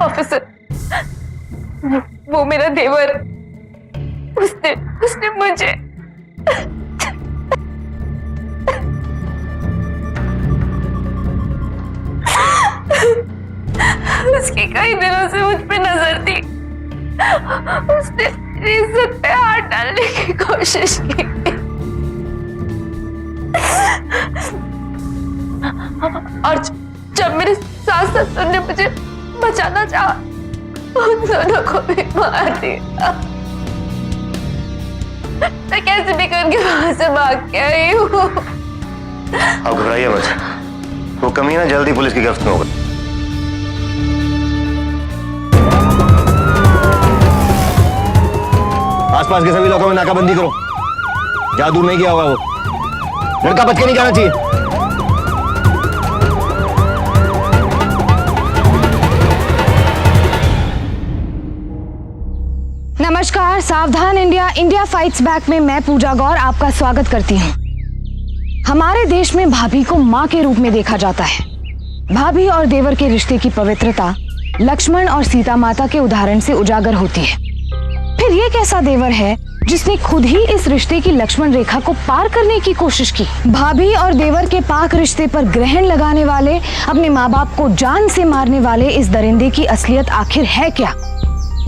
Officer, वो मेरा देवर, उसने मुझे उसकी कई दिनों से मुझ पे नजर थी। उसने मेरी इज्जत पे हाथ डालने की कोशिश की और जब मेरे सास ससुर ने मुझे बचाना चाहा, उन दोनों को भी मार दिया। मैं कैसे भी करके वहां से भाग के आई हूँ। आप घबराइए मत, वो कमीना जल्दी पुलिस की गिरफ्त में होगा। आसपास के सभी लोगों में नाकाबंदी करो। ज्यादा दूर नहीं गया होगा वो, लड़का बच के नहीं जाना चाहिए। नमस्कार, सावधान इंडिया, इंडिया फाइट्स बैक में मैं पूजा गौर आपका स्वागत करती हूँ। हमारे देश में भाभी को माँ के रूप में देखा जाता है। भाभी और देवर के रिश्ते की पवित्रता लक्ष्मण और सीता माता के उदाहरण से उजागर होती है। फिर ये कैसा देवर है जिसने खुद ही इस रिश्ते की लक्ष्मण रेखा को पार करने की कोशिश की? भाभी और देवर के पाक रिश्ते पर ग्रहण लगाने वाले, अपने माँ बाप को जान से मारने वाले इस दरिंदे की असलियत आखिर है क्या?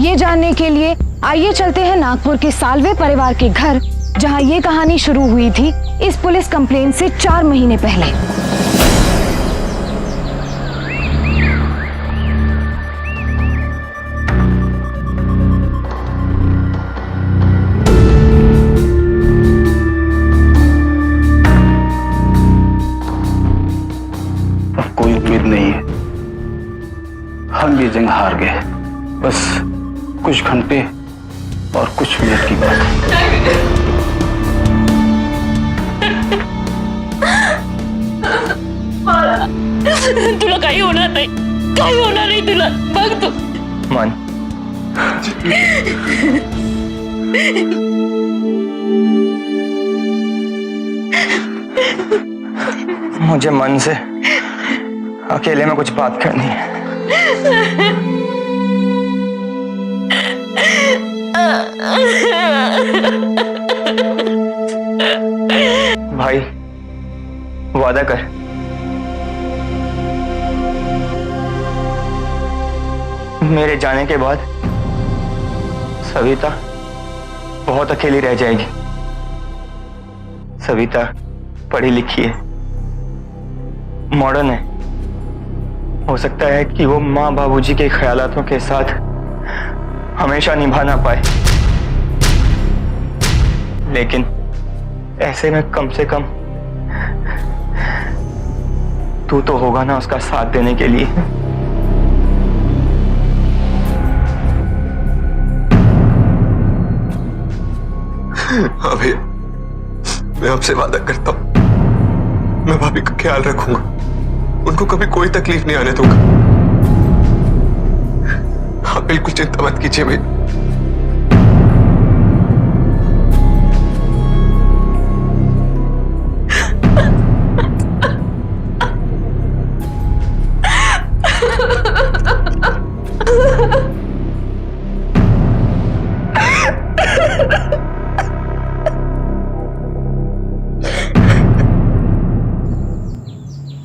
ये जानने के लिए आइए चलते हैं नागपुर के सालवे परिवार के घर, जहां ये कहानी शुरू हुई थी इस पुलिस कंप्लेंट से 4 महीने पहले। अब कोई उम्मीद नहीं है, हम ये जंग हार गए। बस कुछ घंटे और कुछ मिनट की बात है। तुला काही होणार नाही तुला, बघ तू मन मुझे मन से अकेले में कुछ बात करनी है। भाई वादा कर, मेरे जाने के बाद सविता बहुत अकेली रह जाएगी। सविता पढ़ी लिखी है, मॉडर्न है। हो सकता है कि वो माँ बाबूजी के ख्यालातों के साथ हमेशा निभा ना पाए, लेकिन ऐसे में कम से कम तू तो होगा ना उसका साथ देने के लिए। हाँ भैया, मैं आपसे वादा करता हूँ, मैं भाभी का ख्याल रखूंगा, उनको कभी कोई तकलीफ नहीं आने दूंगा। आप बिल्कुल चिंता मत कीजिए भैया।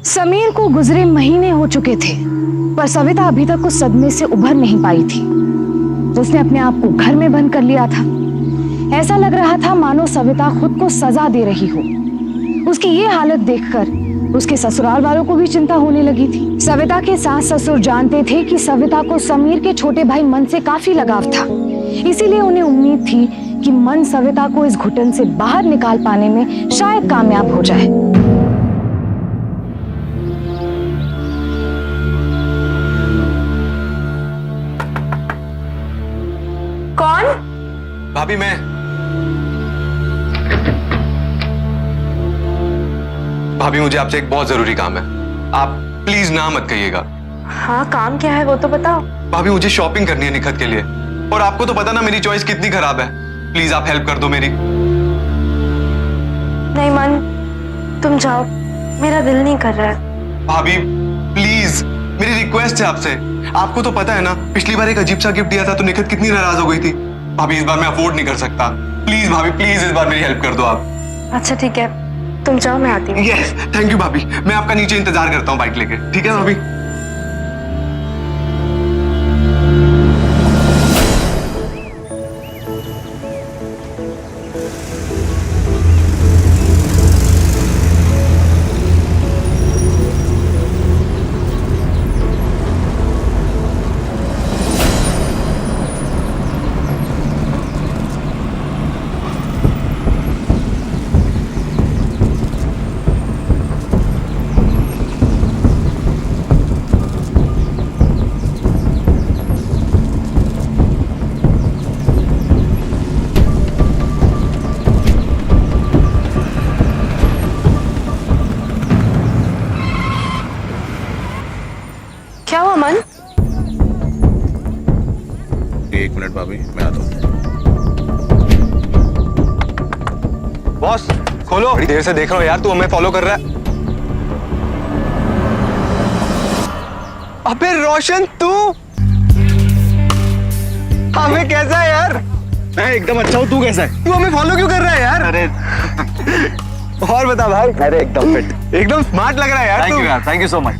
समीर को गुजरे महीने हो चुके थे, पर सविता अभी तक उस सदमे से उभर नहीं पाई थी। उसने अपने आप को घर में बंद कर लिया था। ऐसा लग रहा था मानो सविता खुद को सजा दे रही हो। उसकी ये हालत देखकर उसके ससुराल वालों को भी चिंता होने लगी थी। सविता के सास ससुर जानते थे कि सविता को समीर के छोटे भाई मन से काफी लगाव था, इसीलिए उन्हें उम्मीद थी कि मन सविता को इस घुटन से बाहर निकाल पाने में शायद कामयाब हो जाए। कौन? भाभी मैं। भाभी मुझे आपसे एक बहुत जरूरी काम है, आप प्लीज ना मत कहिएगा। हाँ, काम क्या है वो तो बताओ। भाभी मुझे शॉपिंग करनी है निखत के लिए, और आपको तो पता ना मेरी चॉइस कितनी खराब है। प्लीज आप हेल्प कर दो मेरी। नहीं मन, तुम जाओ, मेरा दिल नहीं कर रहा है। भाभी प्लीज, मेरी रिक्वेस्ट है आपसे। आपको तो पता है ना, पिछली बार एक अजीब सा गिफ्ट दिया था तो निखत कितनी नाराज हो गई थी। भाभी इस बार मैं अफोर्ड नहीं कर सकता। प्लीज भाभी, प्लीज इस बार मेरी हेल्प कर दो आप। अच्छा ठीक है, तुम जाओ, मैं आती हूँ। यस, थैंक यू भाभी। मैं आपका नीचे इंतजार करता हूँ बाइक लेके, ठीक है भाभी? क्या हुआ मन? एक मिनट भाभी, मैं आता हूँ। बॉस खोलो, बड़ी देर से देख रहा हूँ यार, तू हमें फॉलो कर रहा है। अबे रोशन, तू हमें कैसा है यार? मैं एकदम अच्छा हूँ, तू कैसा है? तू हमें फॉलो क्यों कर रहा है यार? अरे और बता भाई। अरे एकदम फिट, एकदम स्मार्ट लग रहा है यार थैंक तू। यू यार, थैंक यू सो मच।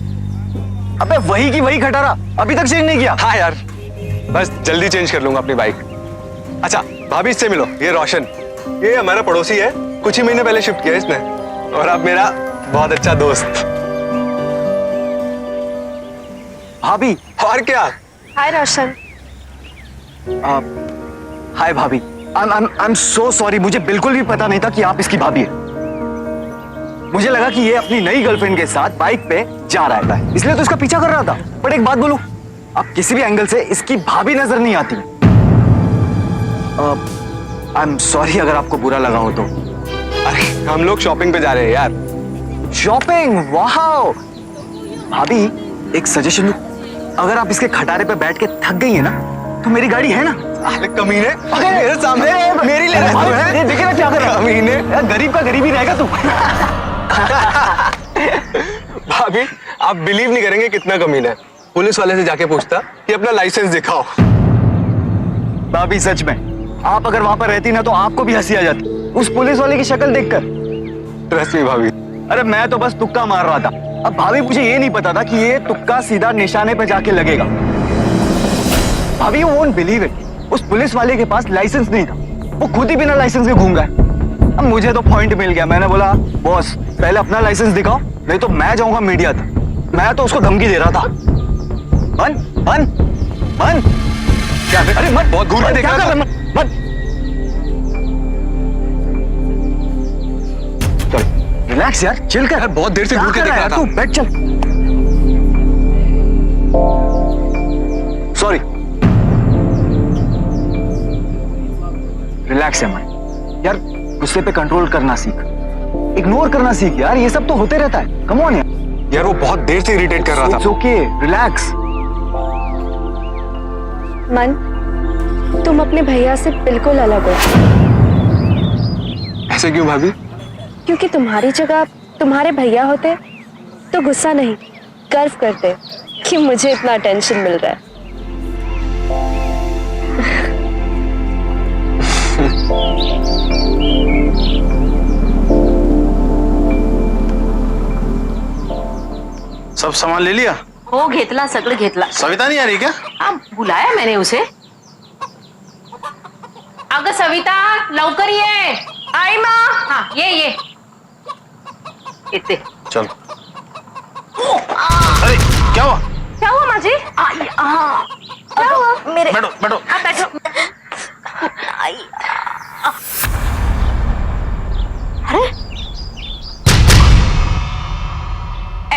अबे वही की वही खटारा अभी तक चेंज नहीं किया। हाँ यार, बस जल्दी चेंज कर लूंगा अपनी बाइक। अच्छा भाभी, इससे मिलो, ये रोशन, ये हमारा पड़ोसी है, कुछ ही महीने पहले शिफ्ट किया इसने, और अब मेरा बहुत अच्छा दोस्त। भाभी। और क्या? हाय रोशन। हाय भाभी। आई एम सो सॉरी, मुझे बिल्कुल भी पता नहीं था कि आप इसकी भाभी है। मुझे लगा कि ये अपनी नई गर्लफ्रेंड के साथ बाइक पे जा रहा है, इसलिए तो इसका पीछा कर रहा था। पर एक बात बोलूं, अब किसी भी एंगल से इसकी भाभी नजर नहीं आती। आई एम सॉरी अगर आपको बुरा लगा हो तो। अरे हम लोग शॉपिंग पे जा रहे हैं यार। शॉपिंग? वाह भाभी, एक सजेशन दूं, अगर आप इसके खटारे पे बैठ के थक गई है ना, तो मेरी गाड़ी है ना। अरे कमीने, मेरे सामने मेरी ले रहा है। ये देखे ना क्या कर रहा है। कमीने, यार गरीब का गरीब ही रहेगा तू। भाभी आप बिलीव नहीं करेंगे कितना कमीना है। पुलिस वाले से जाके पूछता कि अपना लाइसेंस दिखाओ। भाभी सच में, आप अगर वहां पर रहती ना तो आपको भी हंसी आ जाती उस पुलिस वाले की शक्ल देखकर। ट्रस्ट मी भाभी। अरे मैं तो बस तुक्का मार रहा था। अब भाभी मुझे ये नहीं पता था कि ये तुक्का सीधा निशाने पे जाके लगेगा। भाभी यू वोंट बिलीव इट, उस पुलिस वाले के पास लाइसेंस नहीं था, वो खुद ही बिना लाइसेंस के घूम गया। अब मुझे तो पॉइंट मिल गया। मैंने बोला बॉस पहले अपना लाइसेंस दिखाओ, नहीं तो मैं जाऊंगा मीडिया तक। मैं तो उसको धमकी दे रहा था। बन बन बन। क्या? अरे मत, बहुत घूर के देख रहा था। मत। चल रिलैक्स यार, चिल कर। बहुत देर से घूर के देख रहा था। तू बैठ, चल। सॉरी। रिलैक्स है मन यार, गुस्से पे कंट्रोल करना सीख, इग्नोर करना सीख यार, ये सब तो होते रहता है। कम ऑन यार वो बहुत देर से इरिटेट कर रहा था। It's okay, relax. मन, तुम अपने भैया से बिल्कुल अलग हो। ऐसे क्यों भाभी? क्योंकि तुम्हारी जगह तुम्हारे भैया होते तो गुस्सा नहीं, गर्व करते कि मुझे इतना अटेंशन मिल रहा है। सब सामान ले लिया? हो घेतला, सगळं घेतला। सविता नहीं आ रही क्या? हाँ, बुलाया मैंने उसे। अगं सविता, लवकर ये। आई माँ। हाँ ये येते। चलो। अरे क्या हुआ? क्या हुआ माँ जी? क्या हुआ? मेरे बैठो बैठो। हाँ बैठो। आई। अरे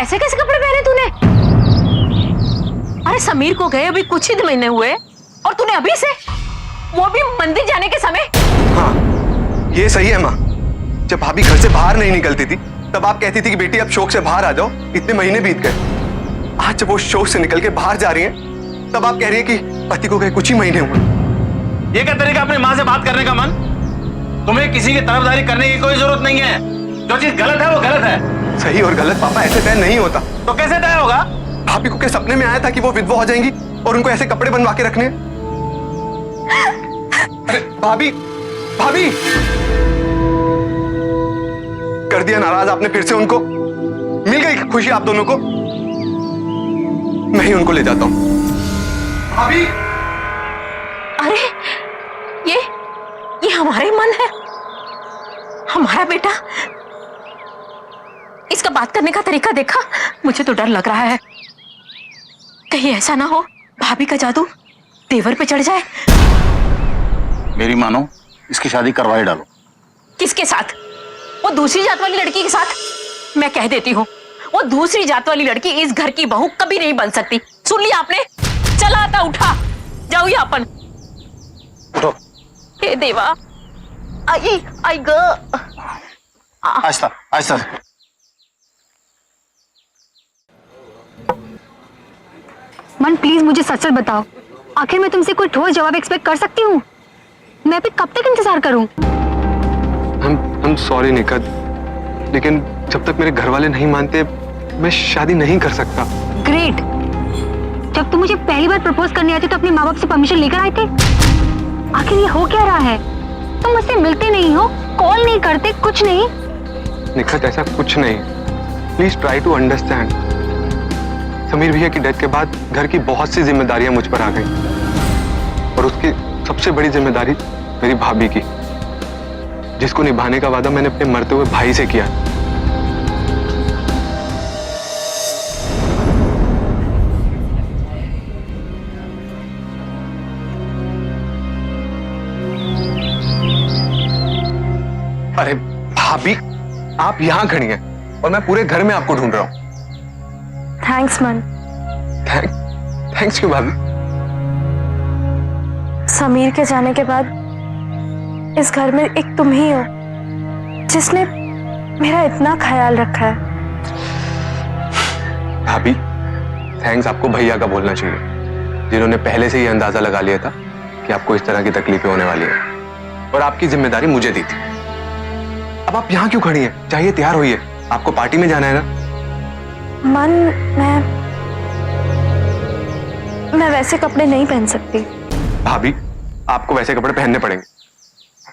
ऐसे कैसे कपड़े पहने तूने? अरे समीर को गए अभी कुछ ही महीने हुए और तूने अभी से, वो भी मंदिर जाने के समय। हाँ ये सही है माँ। जब भाभी घर से बाहर नहीं निकलती थी तब आप कहती थी कि बेटी अब शौक से बाहर आ जाओ, इतने महीने बीत गए। आज जब वो शौक से निकल के बाहर जा रही हैं तब आप कह रही है कि पति को गए कुछ ही महीने हुए। ये क्या तरीका अपनी माँ से बात करने का मन? तुम्हें किसी की तरफदारी करने की कोई जरूरत नहीं है। जो चीज गलत है वो गलत है। सही और गलत पापा ऐसे तय नहीं होता। तो कैसे तय होगा? भाभी को क्या सपने में आया था कि वो विधवा हो जाएंगी और उनको ऐसे कपड़े बनवा के रखने? अरे भाभी, भाभी! कर दिया नाराज आपने फिर से उनको? मिल गई खुशी आप दोनों को? मैं ही उनको ले जाता हूं। भाभी! अरे ये हमारा ही मन है, हमारा बेटा। इसका बात करने का तरीका देखा, मुझे तो डर लग रहा है कहीं ऐसा ना हो भाभी का जादू देवर पे चढ़ जाए। मेरी मानो, इसकी शादी करवाई डालो। किसके साथ? वो दूसरी जात वाली लड़की के साथ। मैं कह देती हूँ, वो दूसरी जात वाली लड़की इस घर की बहू कभी नहीं बन सकती। सुन लिया आपने? चला आता, उठा जाओ ये अपन। उठो। हे देवा, आई ग। आहिस्ता आहिस्ता। मन प्लीज मुझे सच सच बताओ, आखिर मैं तुमसे कोई ठोस जवाब एक्सपेक्ट कर सकती हूँ? मैं अभी कब तक इंतजार करूँ? हम सॉरी निकट, लेकिन जब तक मेरे घर वाले नहीं मानते मैं शादी नहीं कर सकता। ग्रेट। जब तुम मुझे पहली बार प्रपोज करने आए थे तो अपने माँ बाप से परमिशन लेकर आए थे। आखिर ये हो क्या रहा है? तुम मुझसे मिलते नहीं हो, कॉल नहीं करते, कुछ नहीं। निखत, ऐसा कुछ नहीं। Please try to understand. Sameer भैया की डेथ के बाद घर की बहुत सी जिम्मेदारियां मुझ पर आ गई और उसकी सबसे बड़ी जिम्मेदारी मेरी भाभी की, जिसको निभाने का वादा मैंने अपने मरते हुए भाई से किया। अरे भाभी, आप यहां खड़ी हैं और मैं पूरे घर में आपको ढूंढ रहा हूं। थैंक्स मन। थैंक्स क्यों भाभी? समीर के जाने के बाद इस घर में एक तुम ही हो जिसने मेरा इतना ख्याल रखा है। भाभी, थैंक्स आपको भैया का बोलना चाहिए, जिन्होंने पहले से ही अंदाजा लगा लिया था कि आपको इस तरह की तकलीफें होने वाली है और आपकी जिम्मेदारी मुझे दी थी। अब आप यहाँ क्यों खड़ी हैं? चाहिए तैयार होइए, आपको पार्टी में जाना है ना। मन, मैं वैसे कपड़े नहीं पहन सकती। भाभी, आपको वैसे कपड़े पहनने पड़ेंगे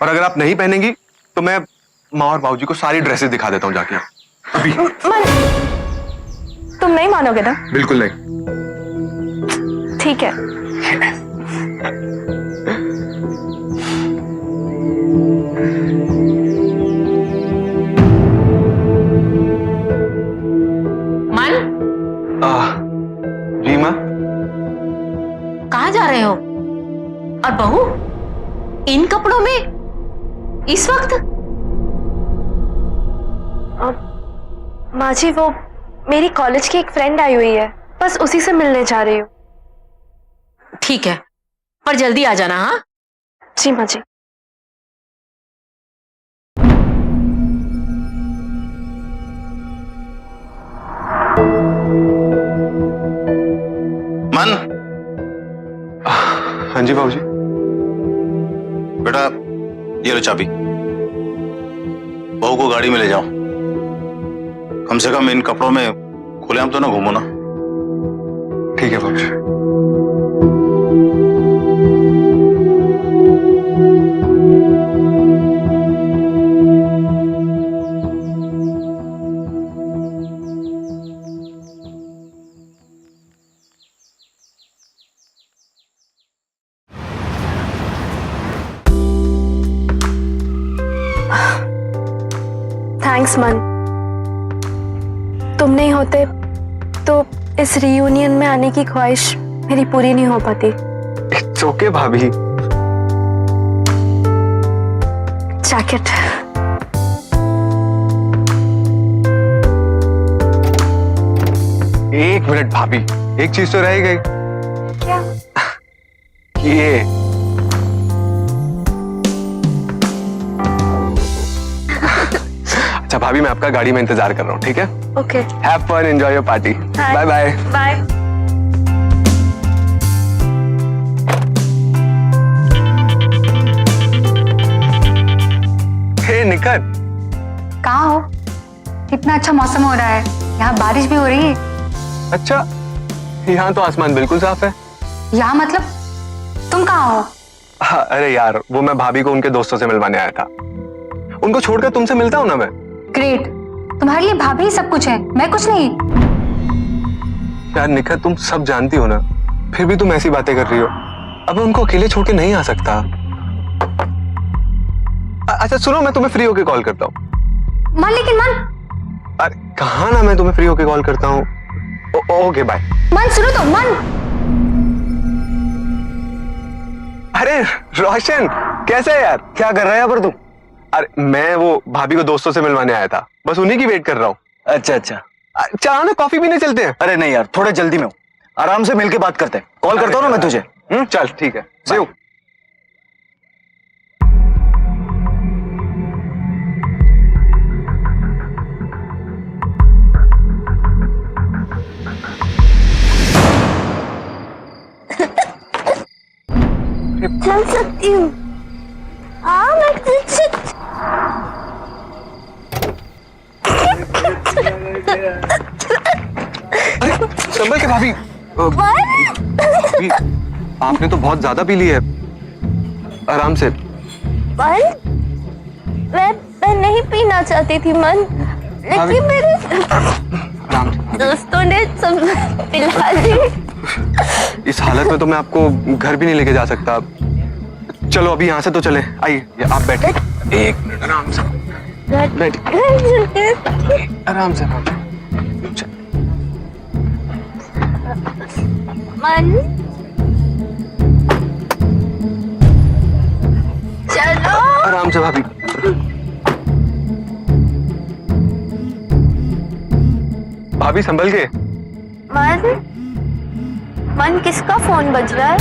और अगर आप नहीं पहनेंगी तो मैं माँ और बाबूजी को सारी ड्रेसेस दिखा देता हूँ जाके। अभी। मन, तुम नहीं मानोगे ना? बिल्कुल नहीं। ठीक है। मन, जी माँ। कहाँ जा रहे हो? और बहू इन कपड़ों में इस वक्त? माँ जी, वो मेरी कॉलेज की एक फ्रेंड आई हुई है, बस उसी से मिलने जा रही हूँ। ठीक है, पर जल्दी आ जाना। हाँ जी माँ जी। मन। हाँ जी बाबूजी। बेटा, ये लो चाबी, बहू को गाड़ी में ले जाओ। कम से कम इन कपड़ों में खुलेआम तो ना घूमो ना। ठीक है बाबूजी। थैंक्स मन। तुम नहीं होते तो इस रियूनियन में आने की ख्वाहिश मेरी पूरी नहीं हो पाती। इट्स ओके भाभी। जैकेट। एक मिनट भाभी, एक चीज तो रह गई। क्या? ये अच्छा भाभी, मैं आपका गाड़ी में इंतजार कर रहा हूँ, ठीक है? Okay. Have fun, enjoy your party. Bye bye. Bye. Hey Nikat, कहाँ हो? इतना अच्छा मौसम हो रहा है, यहाँ बारिश भी हो रही है। अच्छा यहाँ तो आसमान बिल्कुल साफ है। यहाँ मतलब तुम कहाँ हो? हाँ, अरे यार वो मैं भाभी को उनके दोस्तों से मिलवाने आया था। उनको छोड़कर तुमसे मिलता हूँ ना मैं। ग्रेट, तुम्हारे लिए भाभी ही सब कुछ है, मैं कुछ नहीं। यार निखत, तुम सब जानती हो ना, फिर भी तुम ऐसी बातें कर रही हो। अब मैं उनको अकेले छोड़ के नहीं आ सकता। अच्छा सुनो, मैं तुम्हें फ्री होके कॉल करता हूँ। मन, लेकिन मन। अरे कहा ना, मैं तुम्हें फ्री होके कॉल करता हूँ। Okay bye. मन सुनो तो, मन। अरे रोशन, कैसे है यार? क्या कर रहा है यहाँ पर तू? अरे मैं वो भाभी को दोस्तों से मिलवाने आया था, बस उन्हीं की वेट कर रहा हूँ। अच्छा अच्छा। चाह ना कॉफी पीने चलते हैं? अरे नहीं यार, थोड़े जल्दी में हूँ, आराम से मिलके बात करते हैं। कॉल करता हूँ ना मैं तुझे। चल ठीक है, सी यू। चल सकती हूँ। हाँ मैं संभल के भाभी। भाभी, आपने तो बहुत ज्यादा पी ली है, आराम से। मैं नहीं पीना चाहती थी मन, लेकिन मेरे आराम से। दोस्तों ने सब पिला दी। इस हालत में तो मैं आपको घर भी नहीं लेके जा सकता। चलो अभी यहाँ से तो चले। आइए आप बैठे, एक मिनट आराम से बैठिए, आराम से आराम से। मन चलो। आराम से भाभी। भाभी संभल के। मन किसका फोन बज रहा है?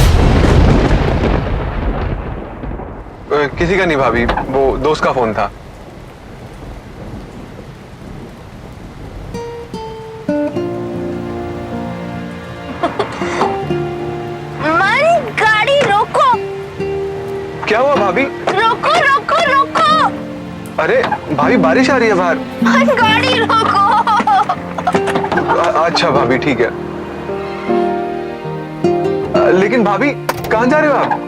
किसी का नहीं भाभी, वो दोस्त का फोन था। मन गाड़ी रोको। क्या हुआ भाभी? रोको रोको रोको। अरे भाभी बारिश आ रही है बाहर। मन गाड़ी रोको। अच्छा भाभी ठीक है। लेकिन भाभी कहाँ जा रहे हो आप?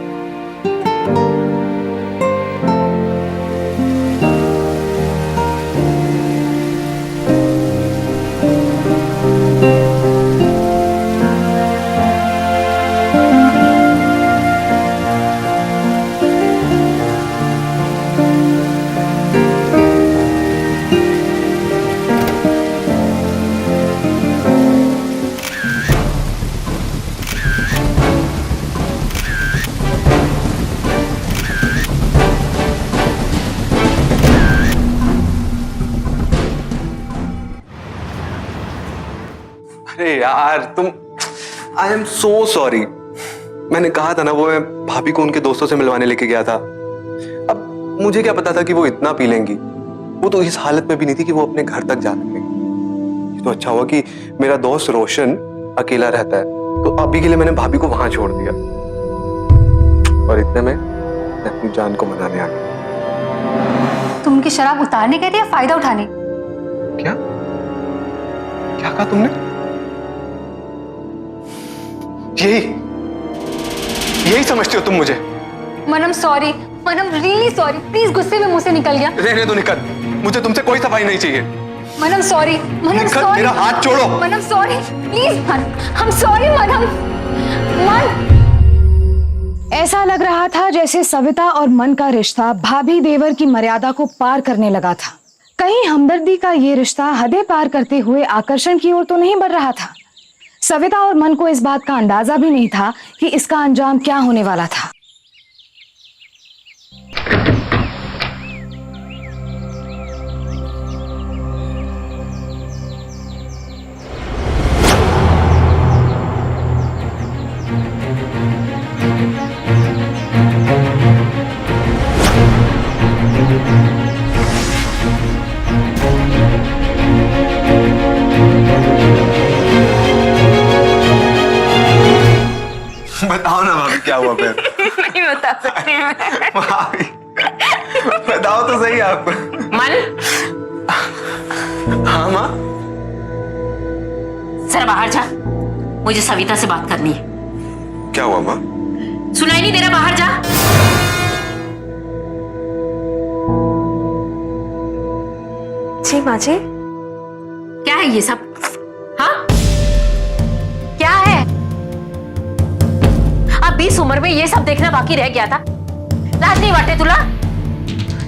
अरे यार तुम, आई एम सो सॉरी। मैंने कहा था ना, वो मैं भाभी को उनके दोस्तों से मिलवाने लेके गया था। अब मुझे क्या पता था कि वो इतना पी लेंगी। वो तो इस हालत में भी नहीं थी कि वो अपने घर तक जा सके। ये तो अच्छा हुआ कि मेरा दोस्त रोशन अकेला रहता है, तो अभी के लिए मैंने भाभी को वहां छोड़ दिया। और इतने में मैं अपनी जान को मनाने आ गया। तुम उनकी शराब उतारने गए थे या फायदा उठाने? क्या क्या कहा तुमने? यही समझती हो तुम मुझे? मनम सॉरी, मनम रियली सॉरी, प्लीज गुस्से में मुंह से निकल गया। रहने दो निकल, मुझे तुमसे कोई सफाई नहीं चाहिए। मनम सॉरी, मनम निकल, सॉरी। मेरा हाथ छोड़ो। मनम सॉरी, प्लीज मन, हम सॉरी मनम। मन। ऐसा लग रहा था जैसे सविता और मन का रिश्ता भाभी देवर की मर्यादा को पार करने लगा था। कहीं हमदर्दी का ये रिश्ता हदें पार करते हुए आकर्षण की ओर तो नहीं बढ़ रहा था। सविता और मन को इस बात का अंदाजा भी नहीं था कि इसका अंजाम क्या होने वाला था। बताओ ना भाभी क्या हुआ फिर? नहीं बता सकती मैं। भाभी बताओ तो सही आप। मन, हाँ माँ। सर बाहर जा, मुझे सविता से बात करनी है। क्या हुआ माँ? सुनाई नहीं दे रहा? बाहर जा। जी माँ जी। क्या है ये सब? हाँ, क्या है? अब 20 उम्र में ये सब देखना बाकी रह गया था। लाज नहीं वाटे तुला?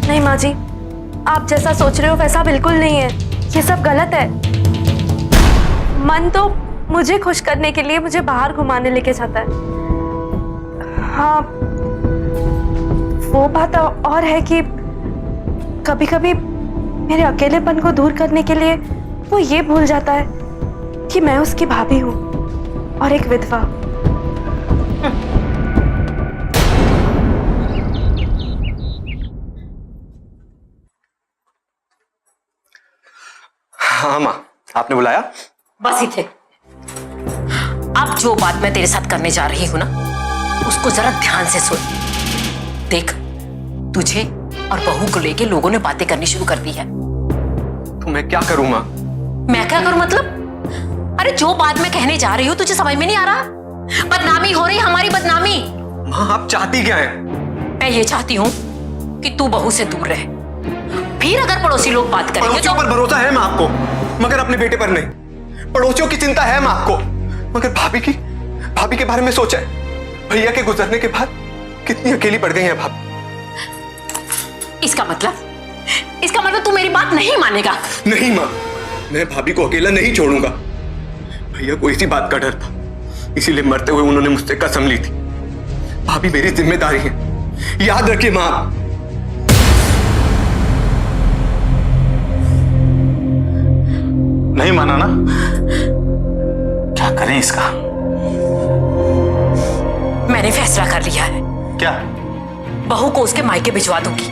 नहीं माँ जी, आप जैसा सोच रहे हो वैसा बिल्कुल नहीं है। ये सब गलत है। मन तो मुझे खुश करने के लिए मुझे बाहर घुमाने लेके जाता है। हाँ, वो बात और है कि कभी कभी मेरे अकेलेपन को दूर करने के लिए वो ये भूल जाता है कि मैं उसकी भाभी हूँ और एक विधवा। हाँ माँ, आपने बुलाया? बस ही थे। अब जो बात मैं तेरे साथ करने जा रही हूं ना, उसको जरा ध्यान से सुन। देख, तुझे और बहू को लेके लोगों ने बातें करनी शुरू कर दी है। तो मैं क्या करूँ माँ? मैं क्या करूं मतलब? अरे जो बात मैं कहने जा रही हूँ तुझे समझ में नहीं आ रहा? बदनामी हो रही, हमारी बदनामी। माँ आप चाहती क्या है? मैं ये चाहती हूँ कि तू बहू से दूर रहे। फिर अगर पड़ोसी लोग बात करेंगे पड़ोसियों पर भरोसा है माँ आपको, मगर अपने बेटे पर नहीं। पड़ोसियों की चिंता है माँ आपको, मगर भाभी के बारे में सोचा है? भैया के गुजरने के बाद कितनी अकेली पड़ गई है भाभी। इसका मतलब तू मेरी बात नहीं मानेगा? नहीं माँ, मैं भाभी को अकेला नहीं छोड़ूंगा। भैया को इसी बात का डर था, इसीलिए मरते हुए उन्होंने मुझसे कसम ली थी। भाभी मेरी जिम्मेदारी है, याद रखिए माँ। नहीं माना ना? क्या करें इसका? मैंने फैसला कर लिया है। क्या? बहू को उसके मायके भिजवा दूंगी।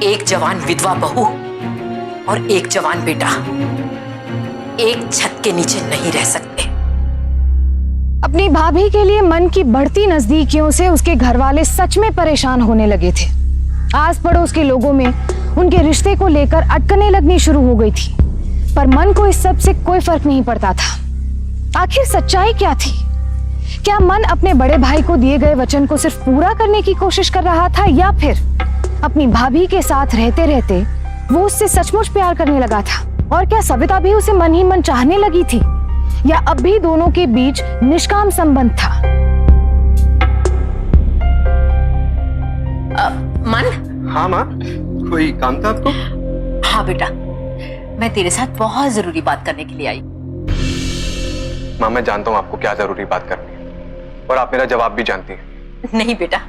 एक जवान विधवा बहू और एक जवान बेटा एक छत के नीचे नहीं रह सकते। अपनी भाभी के लिए मन की बढ़ती नजदीकियों से उसके घर वाले सच में परेशान होने लगे थे। आस पड़ोस के लोगों में उनके रिश्ते को लेकर अटकनें लगनी शुरू हो गई थी, पर मन को इस सब से कोई फर्क नहीं पड़ता था। आखिर सच्चाई क्या थी? क्या मन अपने बड़े भाई को दिए गए वचन को सिर्फ पूरा करने की कोशिश कर रहा था, या फिर अपनी भाभी के साथ रहते रहते वो उससे सचमुच प्यार करने लगा था? और क्या सविता भी उसे मन ही मन चाहने लगी थी, या अब भी दोनों के बीच निष्काम संबंध था? मन? हाँ माँ, कोई काम था आपको? हाँ बेटा, मैं तेरे साथ बहुत जरूरी बात करने के लिए आई। माँ मैं जानता हूँ आपको क्या जरूरी बात करनी है, और आप मेरा जवाब भी जानती हैं। नहीं बेटा,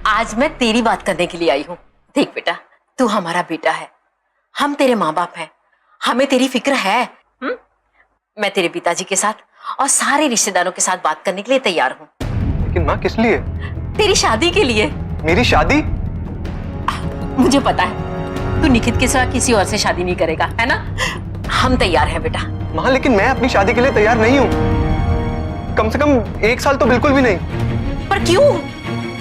आज मैं तेरी बात करने के लिए आई हूँ। देख बेटा, तू हमारा बेटा है, हम तेरे माँ बाप हैं, हमें तेरी फिक्र है। मैं तेरे पिताजी के साथ और सारे रिश्तेदारों के साथ बात करने के लिए तैयार हूँ। लेकिन माँ किस लिए? तेरी शादी के लिए। मेरी शादी? मुझे पता है तू निखित के सिवा किसी और से शादी नहीं करेगा, है ना? हम तैयार हैं बेटा। माँ लेकिन मैं अपनी शादी के लिए तैयार नहीं हूँ, कम से कम 1 साल तो बिल्कुल भी नहीं। पर क्यों?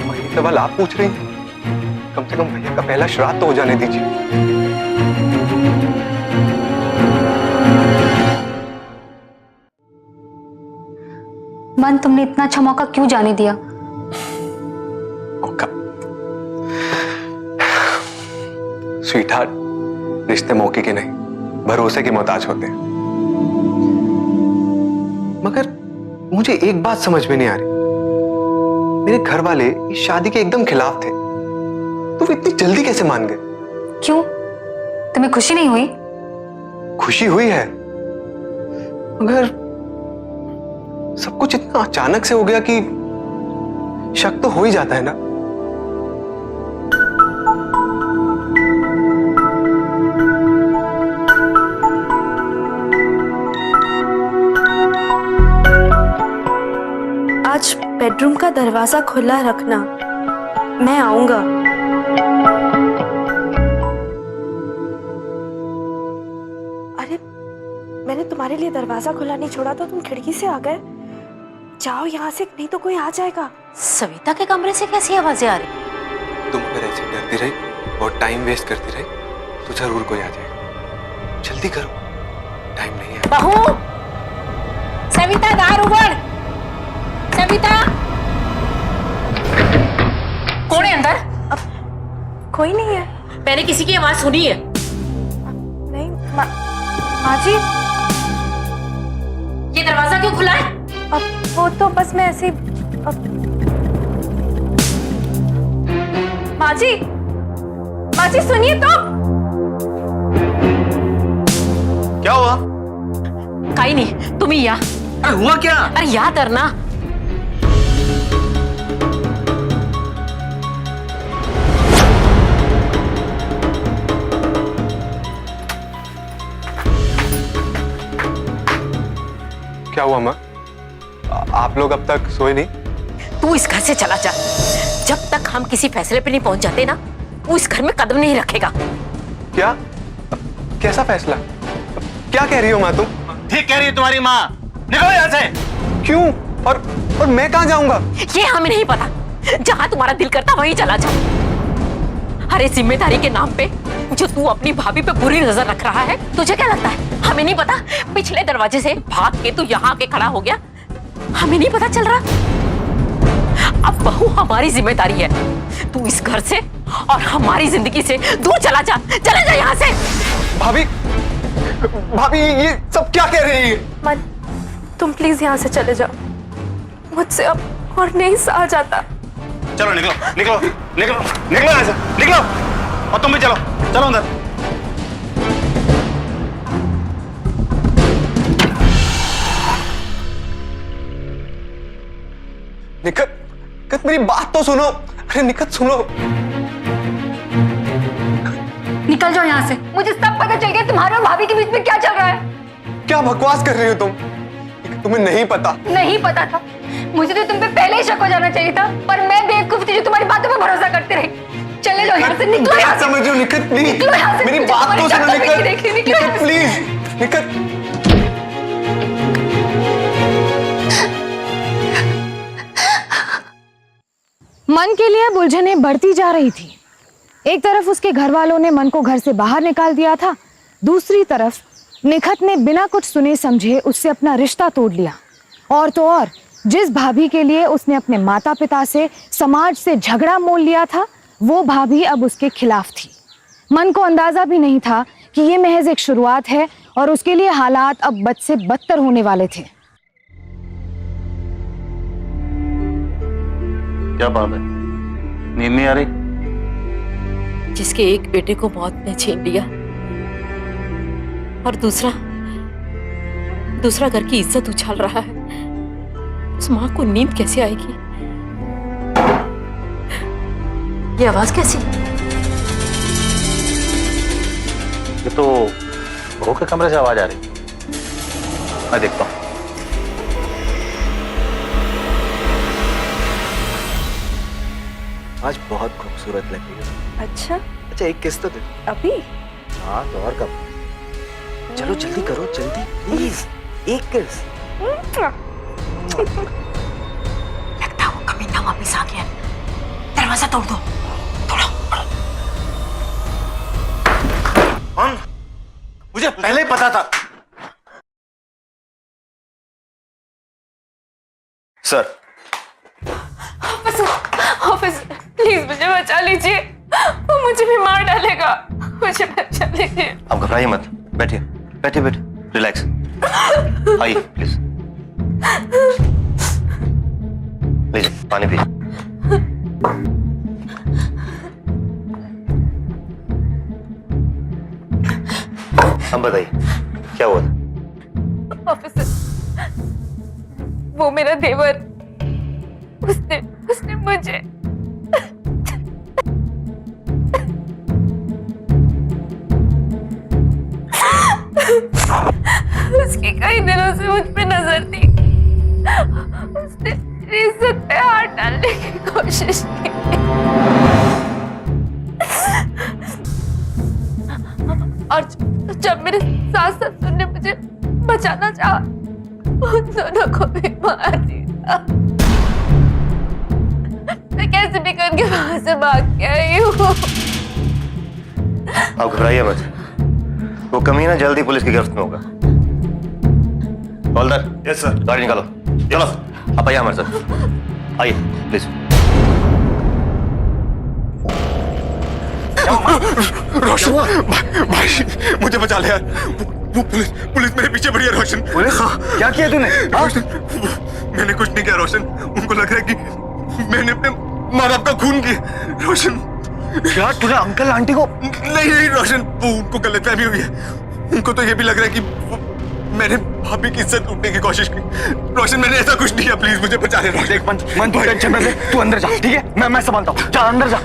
माँ ये सवाल आप पूछ रही हैं, कम से कम भैया का पहला श्राद्ध तो हो जाने दीजिए। मन, तुमने इतना अच्छा मौका क्यों जाने दिया? मौका? स्वीटहार्ट, रिश्ते मौके के नहीं भरोसे के मोहताज होते हैं। मगर मुझे एक बात समझ में नहीं आ रही, मेरे घर वाले इस शादी के एकदम खिलाफ थे, तो वो इतनी जल्दी कैसे मान गए? क्यों? तुम्हें खुशी नहीं हुई? खुशी हुई है, मगर सब कुछ इतना अचानक से हो गया कि शक तो हो ही जाता है ना। आज बेडरूम का दरवाजा खुला रखना, मैं आऊंगा। अरे मैंने तुम्हारे लिए दरवाजा खुला नहीं छोड़ा तो तुम खिड़की से आ गए। जाओ यहाँ से, नहीं तो कोई आ जाएगा। सविता के कमरे से कैसी आवाजें आ रही? तुम अगर ऐसे डरती रही और टाइम वेस्ट करती रही तो जरूर कोई आ जाएगा। जल्दी करो, टाइम नहीं है। बहू, सविता दार उगड़। सविता, कौन है अंदर? कोई नहीं है। मैंने किसी की आवाज सुनी है। नहीं माँ जी, ये दरवाजा क्यों खुला है? अब वो तो बस मैं ऐसे माँ जी सुनिए तो। क्या हुआ? कहीं नहीं, तुम ही यहाँ। अरे हुआ क्या? अरे यहाँ करना। क्या हुआ माँ? आप लोग अब तक सोए नहीं? तू इस घर से चला जा। जब तक हम किसी फैसले पे नहीं पहुंच जाते ना, तू इस घर में कदम नहीं रखेगा। क्या? कैसा फैसला? क्या कह रही हो माँ तुम? ठीक कह रही है तुम्हारी माँ। निकलो यहाँ से। क्यों? और मैं कहाँ जाऊंगा? ये हमें नहीं पता। जहां तुम्हारा दिल करता वहीं चला जा। अरे जिम्मेदारी के नाम पे जो तू अपनी भाभी पे बुरी नजर रख रहा है, तुझे क्या लगता है हमें नहीं पता? पिछले दरवाजे से भाग के तू यहाँ आके खड़ा हो गया, हमें नहीं पता चल रहा? अब बहू हमारी जिम्मेदारी है। तू इस घर से और हमारी जिंदगी से दूर चला जा। चला जा यहाँ से। भाभी, भाभी ये सब क्या कह रही है? मन, तुम प्लीज यहाँ से चले जाओ। मुझसे अब और नहीं सहा जाता। चलो निकलो निकलो निकलो निकलो यहाँ से, निकलो। और तुम भी चलो, चलो अंदर। निकट, निकट मेरी बात तो सुनो। अरे निकट सुनो। निकल जाओ यहाँ से। मुझे सब पता चल गया तुम्हारे और भाभी के बीच में क्या चल रहा है। क्या बकवास कर रही हो तुम? तुम्हें नहीं पता? नहीं पता था। मुझे तो तुम पे पहले ही शक हो जाना चाहिए था, पर मैं बेवकूफ थी जो तुम्हारी बातों पर भरोसा करती रही। चले जाओ यहाँ से, निकलो यहाँ से। समझ रही हो निकट? प्लीज निकलो यहाँ से। मेरी मुझे बात तुम्हारी तो सुनो शक्ल भी नहीं निकट। देखनी, निकलो यहाँ निकट से। प्लीज, निकट। मन के लिए उलझनें बढ़ती जा रही थी। एक तरफ उसके घर वालों ने मन को घर से बाहर निकाल दिया था, दूसरी तरफ निखत ने बिना कुछ सुने समझे उससे अपना रिश्ता तोड़ लिया। और तो और जिस भाभी के लिए उसने अपने माता पिता से, समाज से झगड़ा मोल लिया था, वो भाभी अब उसके खिलाफ थी। मन को अंदाजा भी नहीं था कि ये महज एक शुरुआत है और उसके लिए हालात अब बद से बदतर होने वाले थे। क्या बात है? नींद नहीं आ रही? जिसके एक बेटे को मौत ने छीन लिया और दूसरा घर की इज्जत उछाल रहा है, उस माँ को नींद कैसे आएगी? ये आवाज कैसी? ये तो बहू के कमरे से आवाज आ रही। मैं देखता हूँ। आज बहुत खूबसूरत लग रही हो। अच्छा एक किस तो दे। अभी? हाँ तो और कब? चलो जल्दी करो, जल्दी प्लीज। एक किस। लगता है वो कमीना वापिस आ गया। दरवाजा तोड़ दो। तोड़ो। मुझे पहले ही पता था। सर, ऑफिसर प्लीज मुझे बचा लीजिए, वो मुझे भी मार डालेगा। मुझे बचा लीजिए। आप घबराइए मत, बैठिए बैठिए बैठिए, रिलैक्स। आइए प्लीज, लीजिए पानी पीजिए। अब बताइए क्या हुआ था? ऑफिसर, वो मेरा देवर, उसने मुझे उसकी कई दिनों से मुझ पे नजर थी। उसने मेरी इज्जत पे हाथ डालने की कोशिश की और जब मेरे सास ससुर ने मुझे बचाना चाहा, उन दोनों को भी मार दिया। मैं कैसे भी करके वहां से भाग के आई हूँ। आप घबराइए मत, वो कमीना जल्दी पुलिस की गिरफ्त में होगा। हवलदार, यस सर। गाड़ी निकालो। चलो आप आइए हमारे साथ, आइए प्लीज। रोशन भाई मुझे बचा ले यार। वो पुलिस मेरे पीछे पड़ी है रोशन। पुलिस? क्या किया तूने? रोशन, मैंने कुछ नहीं किया रोशन। उनको लग रहा है कि मैंने अपने माँ बाप का खून किया। रोशन क्या तूने अंकल आंटी को? नहीं रोशन, वो उनको गलतफहमी हुई है। उनको तो ये भी लग रहा है कि मैंने भाभी की इज्जत लूटने की कोशिश की। रोशन मैंने ऐसा कुछ नहीं किया, प्लीज मुझे बचा ले रोशन। देख मन तू टेंशन मत ले, तू अंदर जा, ठीक है? मैं संभालता हूँ। जा अंदर जा।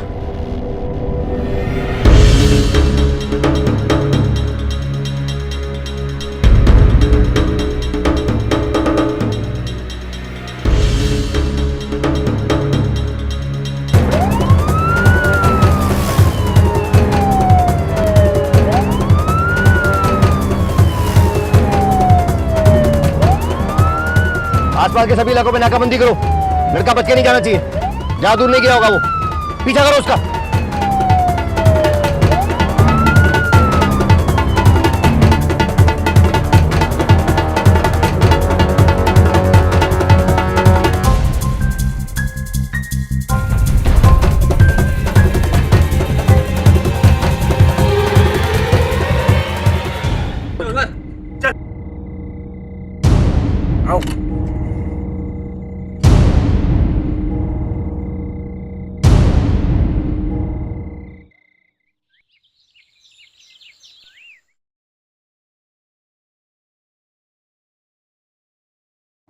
आसपास के सभी इलाकों में नाकाबंदी करो। लड़का बच के नहीं जाना चाहिए। जहां दूर नहीं गया होगा वो, पीछा करो उसका।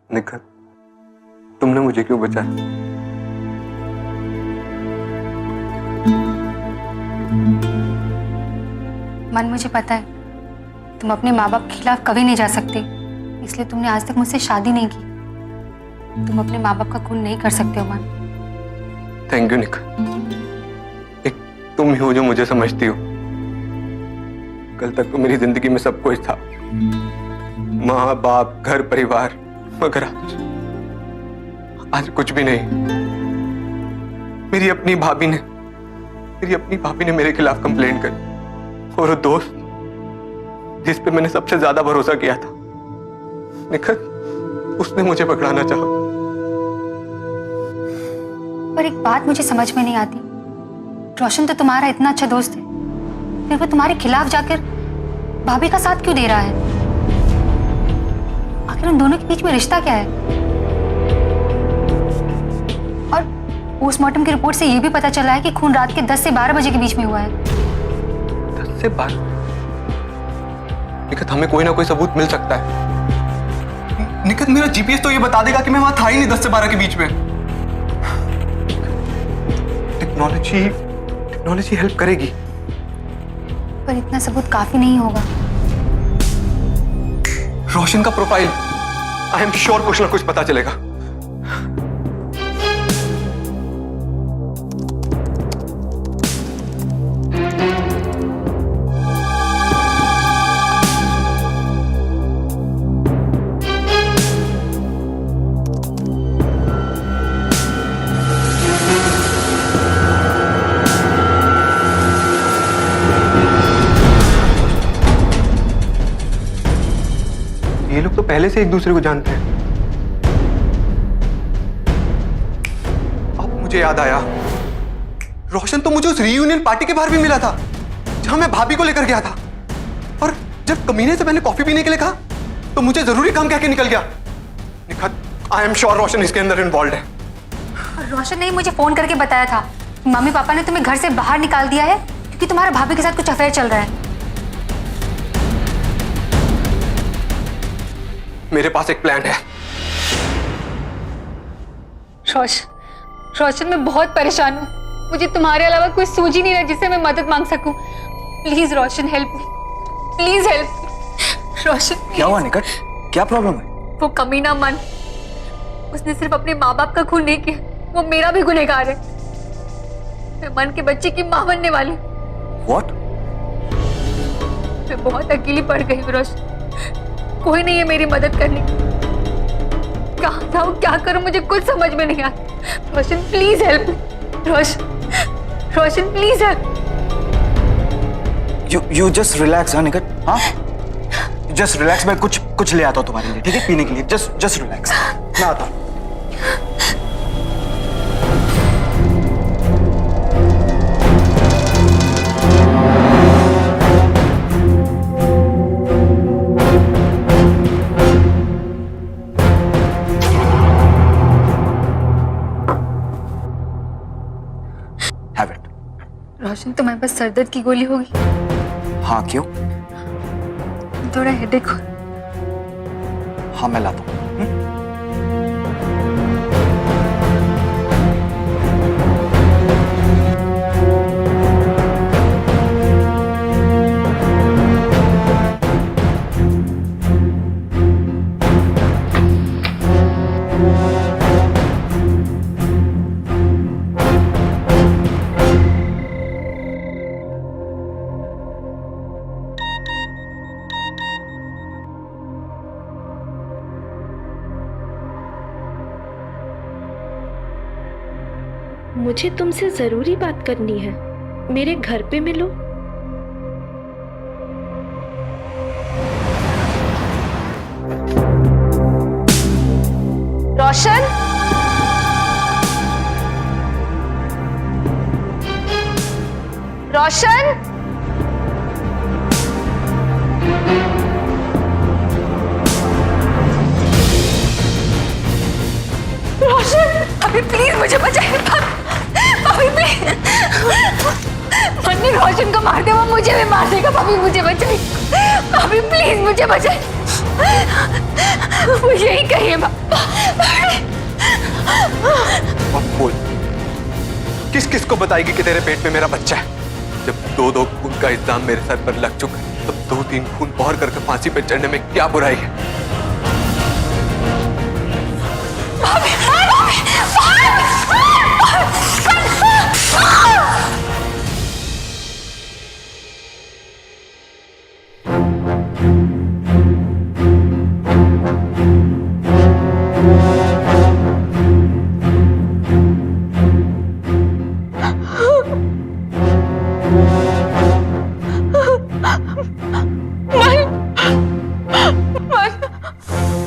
निखत, तुमने मुझे क्यों बचाया? मन, मुझे पता है तुम अपने माँ बाप के खिलाफ कभी नहीं जा सकते, इसलिए तुमने आज तक मुझसे शादी नहीं की। तुम अपने माँ बाप का खून नहीं कर सकते हो मन। Thank you Nikhat. एक तुम ही हो जो मुझे समझती हो। कल तक तो मेरी जिंदगी में सब कुछ था, माँ बाप, घर परिवार, मगर आज कुछ भी नहीं। मेरी अपनी भाभी ने मेरे खिलाफ कंप्लेंट करी, और वो दोस्त जिस पे मैंने सबसे ज्यादा भरोसा किया था, निखत, उसने मुझे पकड़ाना चाहा। पर एक बात मुझे समझ में नहीं आती, रोशन तो तुम्हारा इतना अच्छा दोस्त है, फिर वो तुम्हारे खिलाफ जाकर भाभी का साथ क्यों दे रहा है? आखिर उन दोनों के बीच में रिश्ता क्या है? और पोस्टमार्टम की रिपोर्ट से यह भी पता चला है कि खून रात के 10 से 12 बजे के बीच में हुआ है। 10 से 12? निखत, हमें कोई ना कोई सबूत मिल सकता है। निखत, मेरा जीपीएस तो ये बता देगा कि मैं वहां था ही नहीं 10 से 12 के बीच में। टेक्नोलॉजी हेल्प करेगी, पर इतना सबूत काफी नहीं होगा। रोशन का प्रोफाइल, आई एम श्योर कुछ ना कुछ पता चलेगा। ये लोग तो पहले से एक दूसरे को जानते हैं। अब मुझे याद आया, रोशन तो मुझे उस रीयूनियन पार्टी के बाहर भी मिला था, जहां मैं भाभी को लेकर गया था। और जब कमीने से मैंने कॉफी पीने के लिए कहा, तो मुझे जरूरी काम कह के निकल गया। निखत, आई एम श्योर रोशन इसके अंदर इन्वॉल्व है। रोशन ने मुझे फोन करके बताया था, मम्मी पापा ने तुम्हें घर से बाहर निकाल दिया है क्योंकि तुम्हारा भाभी के साथ कुछ अफेयर चल रहा है। मेरे पास एक प्लान है। रोशन, मैं बहुत परेशान हूँ। मुझे तुम्हारे अलावा कोई सूझ ही नहीं रहा जिससे मैं मदद मांग सकूं। Please Roshan, help me, please help. Roshan, क्या हुआ निकट? क्या प्रॉब्लम है? वो कमीना मन, उसने सिर्फ अपने माँ बाप का खून नहीं किया, वो मेरा भी गुनहगार है। मैं मन के बच्चे की माँ बनने वाली। What? मैं बहुत अकेली पड़ गई हूँ रोशन, कोई नहीं है मेरी मदद करने की। कहाँ जाऊँ, क्या करूँ, मुझे कुछ समझ में नहीं आता। Roshan please help me. Roshan please help. You just relax, हाँ निकट? हाँ? जस्ट रिलैक्स, मैं कुछ ले आता हूँ तुम्हारे लिए, ठीक है, पीने के लिए। जस्ट रिलैक्स, मैं आता हूँ। Have it. रोशन, तुम्हारे पास सर दर्द की गोली होगी? हाँ, क्यों? थोड़ा हेडेक हो। हाँ, मैं लाता हूँ। मुझे तुमसे जरूरी बात करनी है, मेरे घर पे मिलो। रोशन, रोशन, अभी प्लीज मुझे बचाइए, भाभी प्लीज। मन्नी रोशन को मार दे, वो मुझे भी मार देगा। भाभी मुझे बचाइए, भाभी प्लीज मुझे बचाइए। वो यही कहिए अब बोल, किस किस को बताएगी कि तेरे पेट में मेरा बच्चा है? जब दो खून का इल्जाम मेरे सर पर लग चुका है, तब 2-3 खून और करके फांसी पे चढ़ने में क्या बुराई है?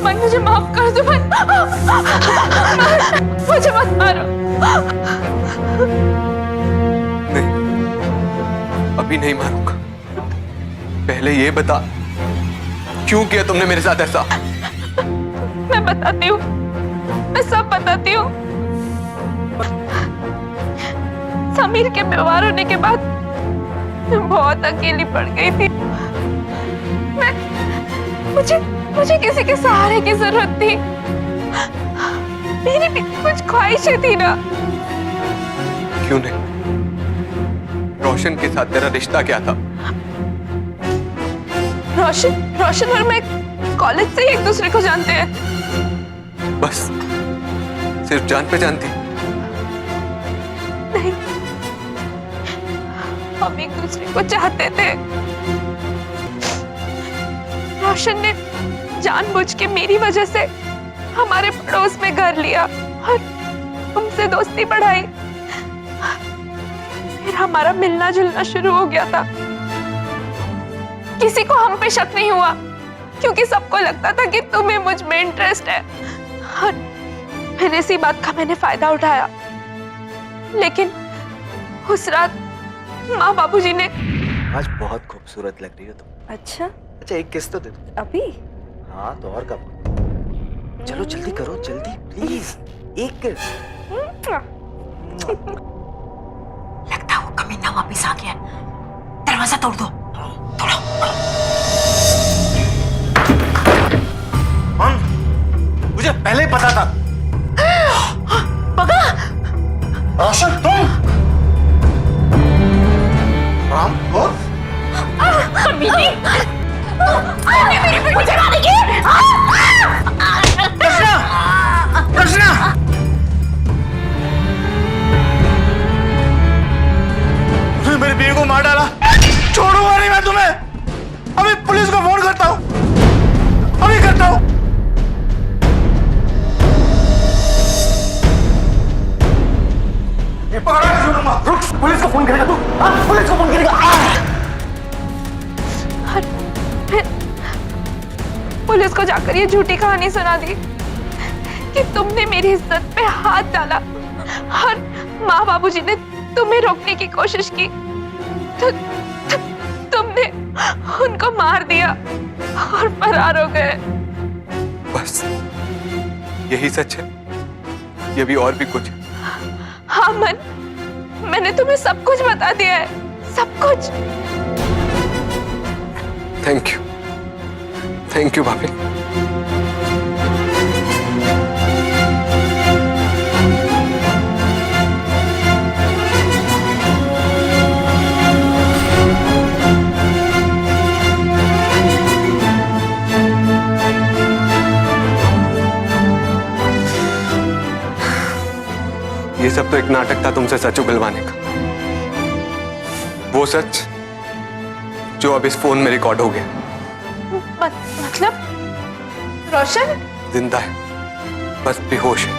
मन मुझे माफ कर दो। मुझे मत मारो। नहीं, अभी नहीं मारूंगा। पहले ये बता, क्यों किया तुमने मेरे साथ ऐसा? मैं बताती हूँ, मैं सब बताती हूँ। समीर के बीमार होने के बाद मैं बहुत अकेली पड़ गई थी। मुझे किसी के सहारे की जरूरत थी। मेरी भी कुछ ख्वाहिशें थी ना। क्यों नहीं? रोशन के साथ तेरा रिश्ता क्या था? रोशन और मैं कॉलेज से ही एक दूसरे को जानते हैं। बस सिर्फ जान पहचान थी? नहीं, हम एक दूसरे को चाहते थे। रोशन ने जानबूझ के मेरी वजह से हमारे पड़ोस में घर लिया और उनसे दोस्ती बढ़ाई। फिर हमारा मिलना जुलना शुरू हो गया था। किसी को हम पे शक नहीं हुआ, क्योंकि सबको लगता था कि तुम्हें मुझ में इंटरेस्ट है। और फिर इसी बात का मैंने फायदा उठाया। लेकिन उस रात माँ बाबूजी ने। आज बहुत खूबसूरत लग रही हो तुम। अच्छा, एक किस तो दे दो। अभी? हाँ, तो और कब? चलो जल्दी करो, जल्दी प्लीज, एक किस। लगता है वो कमीना वापिस आ गया। दरवाजा तोड़ दो। तोड़ो। मुझे पहले ही पता था। बगा, रोशन, तुम राम को कमीनी, आपने मेरी बेटी जगा दी। कृष्णा, तुमने मेरी बीवी को मार डाला। छोड़ूंगा नहीं मैं तुम्हें। अभी पुलिस को फोन करता हूँ, अभी करता हूँ। ये पकड़ा के छोड़ूंगा। रुक, पुलिस को फोन करेगा तू? पुलिस को फोन करेगा? पुलिस को जाकर ये झूठी कहानी सुना दी कि तुमने मेरी इज्जत पे हाथ डाला और माँ बाबूजी ने तुम्हें रोकने की कोशिश की तो तुमने उनको मार दिया और फरार हो गए। बस यही सच है, ये भी और भी कुछ है? हाँ मन, मैंने तुम्हें सब कुछ बता दिया है, सब कुछ। थैंक यू भाभी। ये सब तो एक नाटक था तुमसे सच उगलवाने का, वो सच जो अब इस फोन में रिकॉर्ड हो गया। मतलब रोशन जिंदा है, बस बेहोश है।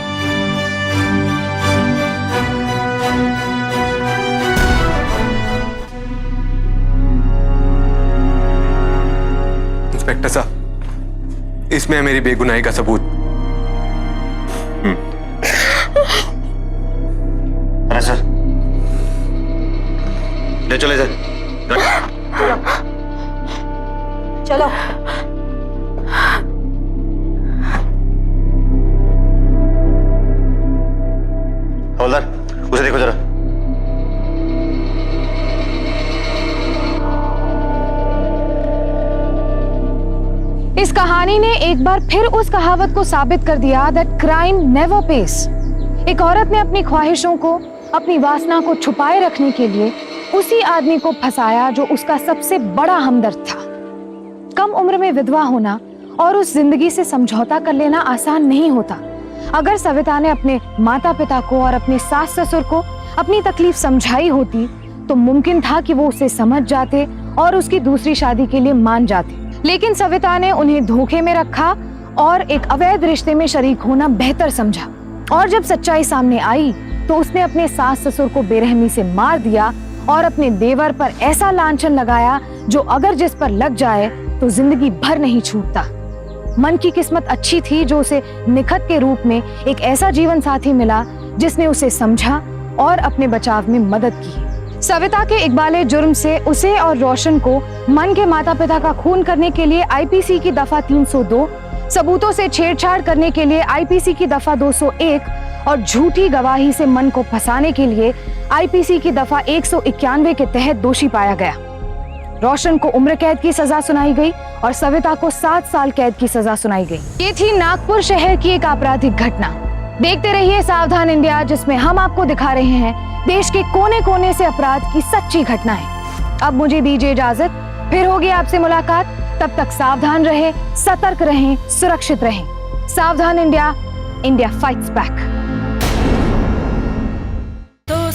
इंस्पेक्टर साहब, इसमें है मेरी बेगुनाही का सबूत। अरे सर, ले चले सर। चलो हवलदार, उसे देखो जरा। इस कहानी ने एक बार फिर उस कहावत को साबित कर दिया दैट क्राइम नेवर पेस। एक औरत ने अपनी ख्वाहिशों को, अपनी वासना को छुपाए रखने के लिए उसी आदमी को फंसाया जो उसका सबसे बड़ा हमदर्द था। कम उम्र में विधवा होना और उस जिंदगी से समझौता कर लेना आसान नहीं होता। अगर सविता ने अपने माता पिता को और अपने सास ससुर को अपनी तकलीफ समझाई होती तो मुमकिन था कि वो उसे समझ जाते और उसकी दूसरी शादी के लिए मान जाते। लेकिन सविता ने उन्हें धोखे में रखा और एक अवैध रिश्ते में शरीक होना बेहतर समझा। और जब सच्चाई सामने आई तो उसने अपने सास ससुर को बेरहमी से मार दिया और अपने देवर पर ऐसा लांछन लगाया जो अगर जिस पर लग जाए तो जिंदगी भर नहीं छूटता। मन की किस्मत अच्छी थी जो उसे निखत के रूप में एक ऐसा जीवन साथी मिला जिसने उसे समझा और अपने बचाव में मदद की। सविता के इकबाले जुर्म से उसे और रोशन को मन के माता पिता का खून करने के लिए आईपीसी की दफा 302, सबूतों से छेड़छाड़ करने के लिए आईपीसी की दफा 201 और झूठी गवाही से मन को फंसाने के लिए आईपीसी की दफा 191 के तहत दोषी पाया गया। रोशन को उम्र कैद की सजा सुनाई गई और सविता को 7 साल कैद की सजा सुनाई गई। ये थी नागपुर शहर की एक आपराधिक घटना। देखते रहिए सावधान इंडिया, जिसमें हम आपको दिखा रहे हैं देश के कोने कोने से अपराध की सच्ची घटनाएं। अब मुझे दीजिए इजाजत, फिर होगी आपसे मुलाकात। तब तक सावधान रहें, सतर्क रहें, सुरक्षित रहें। सावधान इंडिया, इंडिया फाइट्स बैक। तो